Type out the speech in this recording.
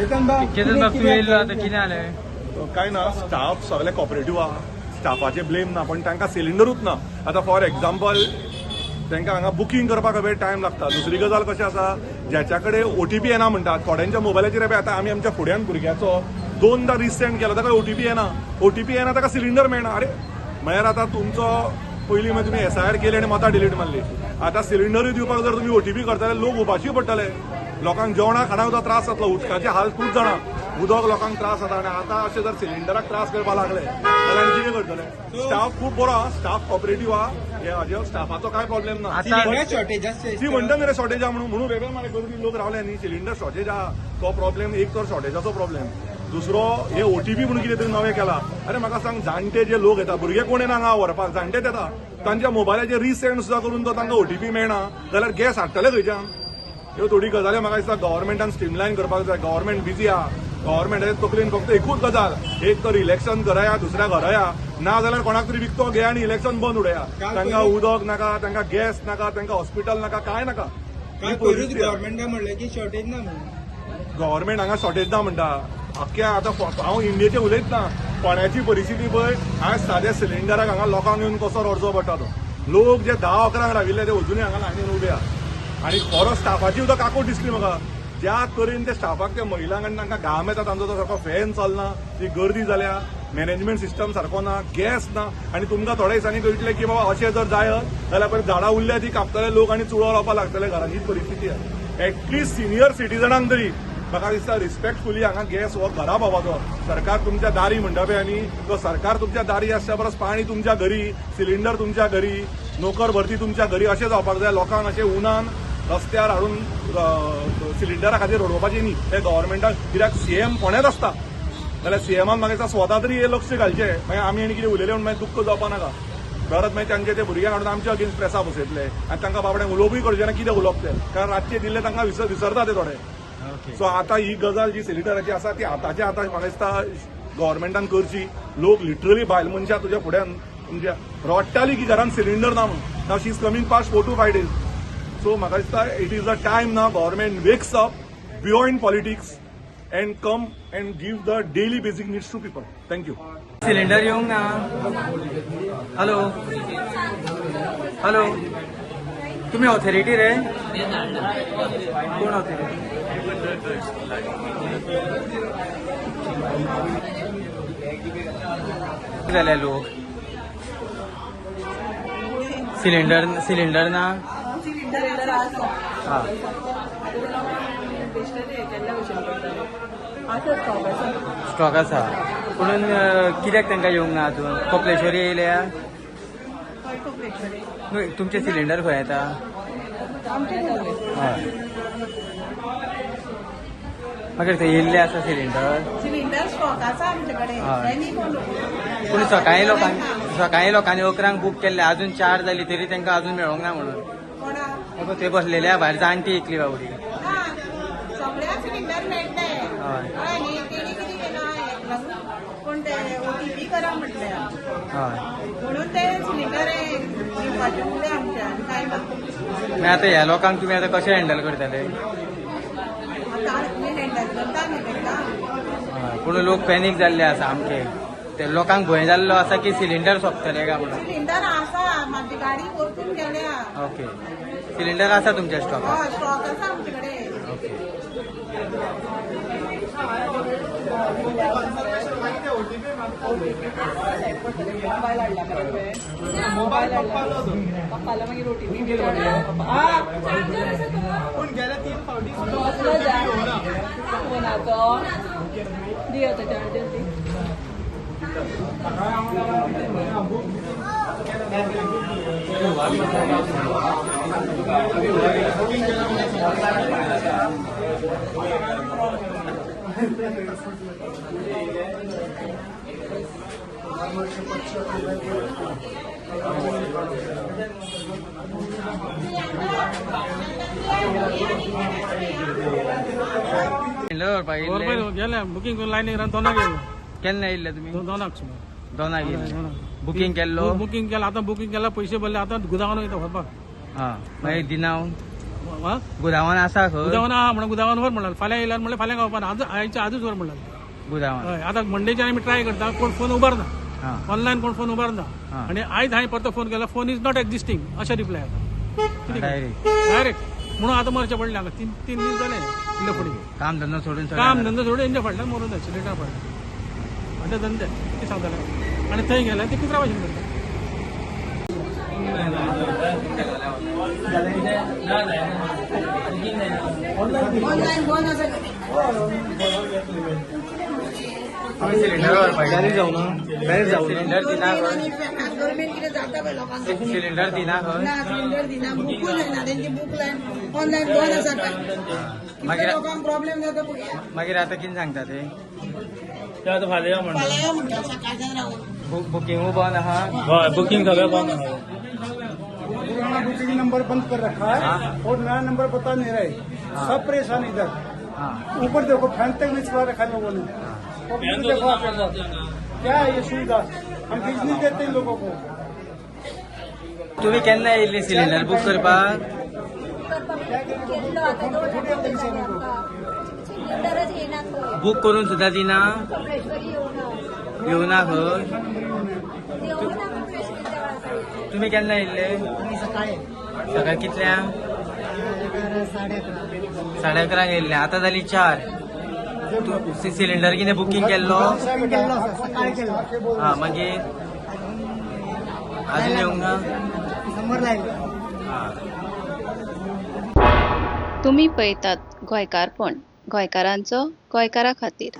केतन बाब तू येयलो आता कितें जालें? काय ना, स्टाफ सगळे कॉपरेटिव्ह आहा, स्टाफाचे ब्लेम ना, पण तांकां सिलिंडरूच ना. आतां फॉर एग्जाम्पल तांकां हांगा बुकींग करपाक टायम लागता. दुसरी गजाल कशें आसा, ज्याच्या कडेन ओटीपी येना म्हणटात, थोड्यांच्या मोबायलाचेर आतां आमी आमच्या फुड्यान भुरग्याचो 2दा रिसेंड केला, ताका ओटीपी येना. ओटीपी येना ताका सिलिंडर मेळना. अरे म्हळ्यार आतां तुमचो पयलीं मागीर तुमी SIR केली आनी मतां डिलीट मारली. आतां सिलिंडरूय दिवपाक जर तुमी ओटीपी करतले लोक उपाशी पडटले. लोकांक जेवणा खाणाक सुद्दां त्रास जातलो. उदकाचे हाल खूब जाणा, उदक लोकांक त्रास जाता. आनी आतां अशें जर सिलिंडराक त्रास करपाक लागले जाल्यार आमी कितें करतले? स्टाफ खूब बरो आहा, स्टाफ कॉपरेटिव्ह आहा, हे हाजेर स्टाफाचो काय प्रॉब्लेम ना. ती म्हणटा न्ही रे शॉर्टेज आहा म्हणून वेगळे मारे गर्दी लोक रावले न्ही. सिलिंडर शॉर्टेज आहा तो प्रॉब्लेम एक, तर शॉर्टेजाचो प्रॉब्लेम. दुसरो हे ओटीपी म्हणून कितें तरी नवें केला. अरे म्हाका सांग, जाणटे जे लोक येता, भुरगे कोण येना हांगा व्हरपाक, जाणटेच येता, तांच्या मोबायलाचेर रिसेंड सुद्दां करून तो तांकां ओटीपी मेळना जाल्यार गॅस हाडटले खंयच्यान? ह्यो थोडी गजाली म्हाका दिसता गव्हर्मेंटान स्ट्रीमलायन करपाक जाय. गव्हर्मेंट बिजी आहा. गव्हर्मेंटाच्या तकलेन फक्त एकूच गजाल, एक तर इलेक्शन कराया, दुसऱ्या घराया, ना जाल्यार कोणाक तरी विकतो घे आनी इलेक्शन बंद उडया. तांकां उदक नाका, तांकां गॅस नाका, तांकां हॉस्पिटल नाका, काय नाका. गव्हर्मेंटान म्हणलें की शॉर्टेज ना म्हणून. गव्हर्मेंट हांगा शॉर्टेज ना म्हणटा. अख्ख्या आतां हांव इंडियेचें उलयतना, फोंड्याची परिस्थिती पळय. आज साद्या सिलिंडराक हांगा लोकांक येवन कसो रडचो पडटा तो. लोक जे 10-11 राविल्ले ते अजुनूय हांगा लायनीन उबे आहा. आनी खरो स्टाफाची सुद्दां काकूट दिसली म्हाका. ज्या तरेन ते स्टाफाक ते महिलांक आनी तांकां घाम येता, तांचो तो सारको फॅन चलना, ती गर्दी जाल्या, मॅनेजमेंट सिस्टम सारको ना, गॅस ना. आनी तुमकां थोड्या दिसांनी कळटलें की बाबा अशें जर जायत जाल्यार पळय झाडां उरल्या ती कापतले लोक आनी चुडो लावपाक लागतले घरांत. हीच परिस्थिती आहा. एटलिस्ट सिनियर सिटीजनांक तरी म्हाका दिसता रिस्पेक्टफुली हांगा गॅस हो घरा पावपाचो. सरकार तुमच्या दारी म्हणटा पळय, आनी तो सरकार तुमच्या दारी आसच्या परस पाणी तुमच्या घरी, सिलिंडर तुमच्या घरी, नोकर भरती तुमच्या घरी अशें जावपाक जाय. लोकांक अशें उनान रस्त्यार हाडून सिलिंडरा खातीर रडोवपाचें न्ही. ते गव्हर्मेंटाक, कित्याक CM फोंड्यात आसता जाल्यार CMान म्हाका दिसता स्वता तरी हे लक्ष घालचें. मागीर आमी आनी कितें उलयलें म्हणून मागीर दुख्ख जावपा नाका. परत मागीर तांचे ते भुरग्यांक हाडून आमच्या अगेन्स्ट प्रेसा बसयतले आनी तांकां बाबड्यांक उलोवपूय करचें ना कितें उलोवप तें, कारण रातचे दिल्ले तांकां विसरता ते थोडे. सो आतां ही गजाल जी सिलिंडराची आसा ती आतांच्या आतां म्हाका दिसता गव्हर्मेंटान करची. लोक लिटरली बायल मनशां तुज्या फुड्यान म्हणजे रडटाली की घरान सिलिंडर ना म्हणून. Now she is coming past 4 to 5 days. So म्हाका दिसता it is a time now government wakes up beyond politics and come and give the daily basic needs to people. Thank you. Cylinder येवंक ना. Hello hello, तुम्ही authority रे? कोण authority? जाले लोक cylinder ना. सिलिंडर हां स्टॉक आसा, पूण कित्याक तांकां येवंक ना अजून? कपलेश्वरी येयल्या? तुमचे सिलिंडर खंय येता? हय, म्हाका थंय येयल्ले आसा सिलिंडर स्टॉक आसा आमचे कडेन. पूण सकाळी लोकांनी 11 बूक केल्ले, अजून 4 जाली तरी तांकां अजून मेळोंक ना म्हणून. ते बसलेले भायर, जाणटी एकली बाबडी. सगळ्या सिलिंडर मेळटले. हय तेणी कितें केलां पूण ते OTP करा म्हटले हय. म्हणून ते सिलिंडर दिवपाचे उरले आमचे आनी काय ना. मागीर आतां ह्या लोकांक तुमी आतां कशें हँडल करतले? आतां आमी हँडल करता न्ही तांकां. हय, पूण लोक पॅनीक जाल्ले आसा आमचे. ते लोकांक भंय जाल्लो आसा की सिलिंडर सोंपतले काय म्हणून. सिलिंडर आसा, म्हाजी गाडी परतून गेल्या. ओके, सिलिंडर आसा तुमच्या स्टॉकान? हय, स्टॉक आसा आमचे कडेन. ओके. मोबायल पप्पाला मागीर OTP पूण गेल्या 3 फावटी फोनाचो दियो तो चार्जर दी. गेले बुकिंग करून लायनीक रावन दोनाक गेलो. केन्ना येयल्ले तुमी? दोनाक दोनाक येयल्ले. बुकींग केल्लो? बुकिंग केला. आतां बुकिंग केला, पयशे भरले, आतां गुदांवान वयता व्हरपाक. हां, मागीर दिना गुदावान आसा खंय गुदावान आहा म्हणून गुदावान व्हर म्हणलं फाल्यां येयल्यार म्हणल्यार फाल्यां गावपाना आयच्या आजूच व्हर म्हणलं गुदावान हय आतां मंडेच्यान आमी ट्राय करता कोण फोन उबारना हा ऑनलायन कोण फोन उबारना हा. आनी आयज हांवें परतो फोन केला फोन इज नॉट एक्झिस्टिंग अशें रिप्लाय येता डायरेक्ट डायरेक्ट म्हणून आतां मरचें पडलें हांगा तीन दीस जाले इल्ले फुडें काम धंदो सोडून काम धंदो सोडून हेंच्या फाटल्यान मरून जाय सिलेंडरा फाटल्यान म्हणजे धंदे कितें सांगताले आनी थंय गेल्यार ते कुत्रा भाशेन करता ऑनलाईन बंद आसा आम्ही सिलेंडर भायल्यानूय जावना भायर सिलेंडर दिना आणि गव्हर्नमेंट कितें जाता पळय लोकांचो सिलेंडर दिना खंय ना सिलेंडर दिना बुकूय जायना तेंची बूक लायन ऑनलाईन बंद आसा काय मागीर कितल्या लोकांक प्रॉब्लेम जाता पळय मागीर आता कितें सांगता ते फाल्यां या म्हणटा सकाळच्यान रावून बुकिंगू बंद आहा हय बुकींग सगळें बंद आहा पुराना बुकिंग नंबर बंद कर रखा है और नया नंबर बता नहीं रहे सब परेशान इधर हा ऊपर देखो फैन तक नहीं चला रखा लोगों ने और फिर देखो आपके पास क्या है ये सुविधा हम बिजली देते हैं लोगों को तुम्ही केन्ना येयल्ली सिलेंडर बुक करपाक सिलेंडरच येना खंय बुक करून सुद्धा दिना कमळेश्वरी येवना येवना खंय देवना कमळेश्वरी देवळा तुम्ही केन्ना येयल्ले सकाळी कितल्यांक 11:30 येयल्ले आता जाली 4 सिलेंडर कितें बुकिंग केल्लो हा मागीर अजून येवंक ना तुम्ही पळयतात गोंयकारपण गोंयकारांचो गोंयकारा खातीर.